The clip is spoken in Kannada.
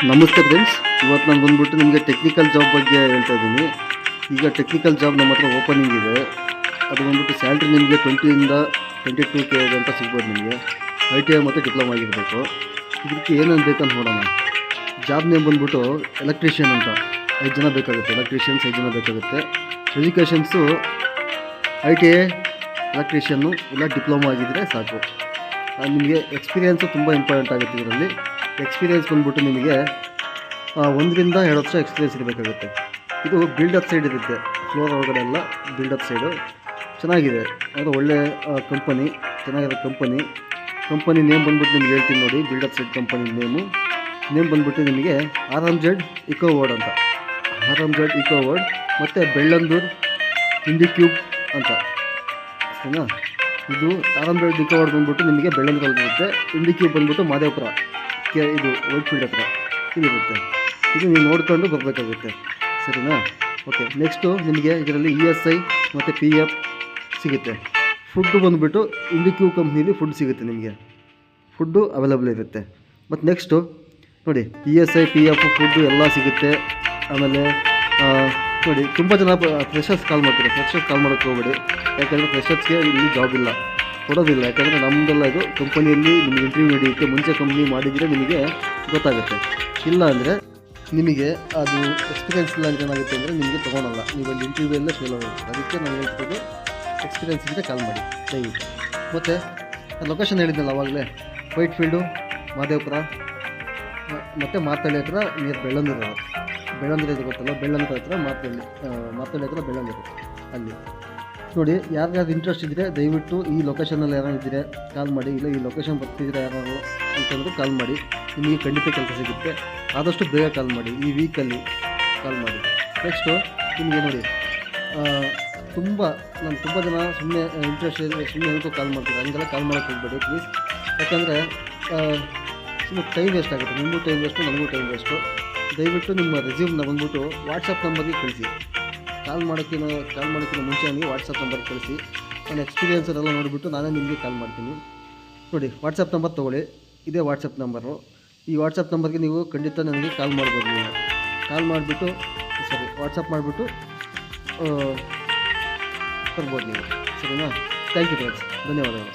ನಮಸ್ತೆ ಫ್ರೆಂಡ್ಸ್, ಇವತ್ತು ನಾನು ಬಂದ್ಬಿಟ್ಟು ನಿಮಗೆ ಟೆಕ್ನಿಕಲ್ ಜಾಬ್ ಬಗ್ಗೆ ಹೇಳ್ತಾ ಇದ್ದೀನಿ. ಈಗ ಟೆಕ್ನಿಕಲ್ ಜಾಬ್ ನಮ್ಮ ಹತ್ರ ಓಪನಿಂಗ್ ಇದೆ. ಅದು ಬಂದ್ಬಿಟ್ಟು ಸ್ಯಾಲ್ರಿ ನಿಮಗೆ 20ಇಂದ 22K ಅಂತ ಸಿಗ್ಬೋದು. ನಿಮಗೆ ITI ಮತ್ತು ಡಿಪ್ಲೊಮಾ ಆಗಿರಬೇಕು. ಇದಕ್ಕೆ ಏನೇನು ಬೇಕಂತ ನೋಡೋಣ. ಜಾಬ್ ನೇಮ್ ಬಂದ್ಬಿಟ್ಟು ಎಲೆಕ್ಟ್ರಿಷಿಯನ್ ಅಂತ 5 ಜನ ಬೇಕಾಗುತ್ತೆ. ಎಲೆಕ್ಟ್ರಿಷಿಯನ್ಸ್ 5 ಜನ ಬೇಕಾಗುತ್ತೆ. ಎಜುಕೇಷನ್ಸು ITI ಎಲೆಕ್ಟ್ರಿಷಿಯನ್ನು ಇಲ್ಲ ಡಿಪ್ಲೊಮಾ ಆಗಿದ್ದರೆ ಸಾಕು. ನಿಮಗೆ ಎಕ್ಸ್ಪೀರಿಯೆನ್ಸು ತುಂಬ ಇಂಪಾರ್ಟೆಂಟ್ ಆಗುತ್ತೆ. ಇದರಲ್ಲಿ ಎಕ್ಸ್ಪೀರಿಯೆನ್ಸ್ ಬಂದ್ಬಿಟ್ಟು ನಿಮಗೆ 1 ರಿಂದ 2 ವರ್ಷ ಎಕ್ಸ್ಪೀರಿಯೆನ್ಸ್ ಇರಬೇಕಾಗುತ್ತೆ. ಇದು ಬಿಲ್ಡಪ್ ಸೈಡ್ ಇರುತ್ತೆ, ಫ್ಲೋರ್ ಒಳಗಡೆ ಎಲ್ಲ ಬಿಲ್ಡಪ್ ಸೈಡು ಚೆನ್ನಾಗಿದೆ. ಅದು ಒಳ್ಳೆ ಕಂಪನಿ, ಚೆನ್ನಾಗಿರೋ ಕಂಪನಿ ನೇಮ್ ಬಂದ್ಬಿಟ್ಟು ನಿಮ್ಗೆ ಹೇಳ್ತೀನಿ ನೋಡಿ. ಬಿಲ್ಡಪ್ ಸೈಡ್ ಕಂಪನಿ ನೇಮ್ ಬಂದ್ಬಿಟ್ಟು ನಿಮಗೆ RMZ ಇಕೋ ವರ್ಡ್ ಅಂತ, RMZ ಇಕೋ ವರ್ಡ್ ಮತ್ತು ಬೆಳ್ಳಂದೂರು ಇಂಡಿಕ್ಯೂಬ್ ಅಂತ. ಸರಿನಾ? ಇದು RMZ ಇಕೋ ವರ್ಡ್ ಬಂದ್ಬಿಟ್ಟು ನಿಮಗೆ ಬೆಳ್ಳಂದೂರಲ್ಲಿ ಇರುತ್ತೆ. ಇಂಡಿಕ್ಯೂಬ್ ಬಂದ್ಬಿಟ್ಟು ಮಾದೇವಪುರ ಇದು ವೈಟ್ ಫೀಲ್ಡ್ ಹತ್ರ ಇದಿರುತ್ತೆ. ಇದು ನೀವು ನೋಡ್ಕೊಂಡು ಬರಬೇಕಾಗುತ್ತೆ. ಸರಿನಾ? ಓಕೆ. ನೆಕ್ಸ್ಟು ನಿಮಗೆ ಇದರಲ್ಲಿ ESI ಮತ್ತು PF ಸಿಗುತ್ತೆ. ಫುಡ್ಡು ಬಂದುಬಿಟ್ಟು ಇಂಡಿಕ್ಯೂ ಕಂಪ್ನೀಲಿ ಫುಡ್ ಸಿಗುತ್ತೆ. ನಿಮಗೆ ಫುಡ್ಡು ಅವೈಲಬಲ್ ಇರುತ್ತೆ. ಮತ್ತು ನೆಕ್ಸ್ಟು ನೋಡಿ, ESI PF ಫುಡ್ಡು ಎಲ್ಲ ಸಿಗುತ್ತೆ. ಆಮೇಲೆ ನೋಡಿ, ತುಂಬ ಜನ ಫ್ರೆಷರ್ಸ್ ಕಾಲ್ ಮಾಡ್ತಾರೆ. ಫ್ರೆಷರ್ಸ್ ಕಾಲ್ ಮಾಡೋಕ್ಕೆ ಹೋಗಬೇಡಿ, ಯಾಕಂದರೆ ಫ್ರೆಷರ್ಸ್ಗೆ ಇಲ್ಲಿ ಜಾಬ್ ಇಲ್ಲ, ಕೊಡೋದಿಲ್ಲ. ಯಾಕಂದರೆ ನಮ್ಮದೆಲ್ಲ ಇದು ಕಂಪನಿಯಲ್ಲಿ ನಿಮಗೆ ಇಂಟರ್ವ್ಯೂ ನಡೆಯುತ್ತೆ. ಮುಂಚೆ ಕಂಪ್ನಿ ಮಾಡಿದರೆ ನಿಮಗೆ ಗೊತ್ತಾಗುತ್ತೆ. ಇಲ್ಲ ಅಂದರೆ ನಿಮಗೆ ಅದು ಎಕ್ಸ್ಪೀರಿಯೆನ್ಸ್ ಇಲ್ಲ ಅಂದರೆ ಏನಾಗುತ್ತೆ ಅಂದರೆ ನಿಮಗೆ ತೊಗೊಳಲ್ಲ. ನೀವು ಅಲ್ಲಿ ಇಂಟರ್ವ್ಯೂ ಎಲ್ಲ ಫೇಲ್ ಆಗುತ್ತೆ. ಅದಕ್ಕೆ ನಾನು ಹೇಳ್ತಿದ್ದು ಎಕ್ಸ್ಪೀರಿಯೆನ್ಸ್ ಇದ್ದರೆ ಕಾಲ್ ಮಾಡಿ ದಯವಿಟ್ಟು. ಮತ್ತು ಲೊಕೇಶನ್ ಹೇಳಿದ್ನಲ್ಲ ಆವಾಗಲೇ, ವೈಟ್ ಫೀಲ್ಡು, ಮಾದೇವಪುರ ಮತ್ತು ಮಾತಳ್ಳಿ ಹತ್ರ ನಿಯರ್ ಬೆಳ್ಳಂದೂರು ಇದು ಗೊತ್ತಲ್ಲ, ಬೆಳ್ಳಂದೂರು ಹತ್ರ ಮಾತಳ್ಳಿ ಹತ್ರ ಬೆಳ್ಳಂದೂರು ಅಲ್ಲಿ ನೋಡಿ. ಯಾರ್ಯಾರು ಇಂಟ್ರೆಸ್ಟ್ ಇದ್ದರೆ ದಯವಿಟ್ಟು ಈ ಲೊಕೇಶನಲ್ಲಿ ಯಾರು ಇದ್ದರೆ ಕಾಲ್ ಮಾಡಿ. ಇಲ್ಲ ಈ ಲೊಕೇಶನ್ ಬರ್ತಿದ್ರೆ ಯಾರು ಅಂತಂದರೆ ಕಾಲ್ ಮಾಡಿ. ನಿಮಗೆ ಖಂಡಿತ ಕೆಲಸ ಸಿಗುತ್ತೆ. ಆದಷ್ಟು ಬೇಗ ಕಾಲ್ ಮಾಡಿ, ಈ ವೀಕಲ್ಲಿ ಕಾಲ್ ಮಾಡಿ. ನೆಕ್ಸ್ಟು ನಿಮಗೆ ನೋಡಿ, ನಾನು ತುಂಬ ಜನ ಸುಮ್ಮನೆ ಇಂಟ್ರೆಸ್ಟ್ ಇದೆ ಸುಮ್ಮನೆ ಏನಕ್ಕೂ ಕಾಲ್ ಮಾಡ್ತೀವಿ. ಹಂಗೆಲ್ಲ ಕಾಲ್ ಮಾಡೋಕ್ಕೆ ಹೋಗಬೇಡಿ ಪ್ಲೀಸ್. ಯಾಕಂದರೆ ಸುಮ್ಮನೆ ಟೈಮ್ ವೇಸ್ಟ್ ಆಗುತ್ತೆ. ನಿಮಗೂ ಟೈಮ್ ವೇಸ್ಟು, ನನಗೂ ಟೈಮ್ ವೇಸ್ಟು. ದಯವಿಟ್ಟು ನಿಮ್ಮ ರೆಸ್ಯೂಮ್ನ ಬಂದ್ಬಿಟ್ಟು ವಾಟ್ಸಪ್ ನಂಬರ್ಗೆ ಕಳಿಸಿ. ಕಾಲ್ ಮಾಡೋಕ್ಕಿಂತ ಮುಂಚೆ ನನಗೆ ವಾಟ್ಸಪ್ ನಂಬರ್ ಕಳಿಸಿ. ನನ್ನ ಎಕ್ಸ್ಪೀರಿಯೆನ್ಸನ್ನೆಲ್ಲ ನೋಡಿಬಿಟ್ಟು ನಾನೇ ನಿಮಗೆ ಕಾಲ್ ಮಾಡ್ತೀನಿ. ನೋಡಿ, ವಾಟ್ಸಪ್ ನಂಬರ್ ತೊಗೊಳ್ಳಿ. ಇದೇ ವಾಟ್ಸಪ್ ನಂಬರು. ಈ ವಾಟ್ಸಪ್ ನಂಬರ್ಗೆ ನೀವು ಖಂಡಿತ ನನಗೆ ಕಾಲ್ ಮಾಡ್ಬೋದು. ನೀವು ಕಾಲ್ ಮಾಡಿಬಿಟ್ಟು ವಾಟ್ಸಪ್ ಮಾಡಿಬಿಟ್ಟು ಬರ್ಬೋದು ನೀವು. ಸರಿನಾ? ಥ್ಯಾಂಕ್ ಯು ಫ್ರೆಂಡ್ಸ್, ಧನ್ಯವಾದಗಳು.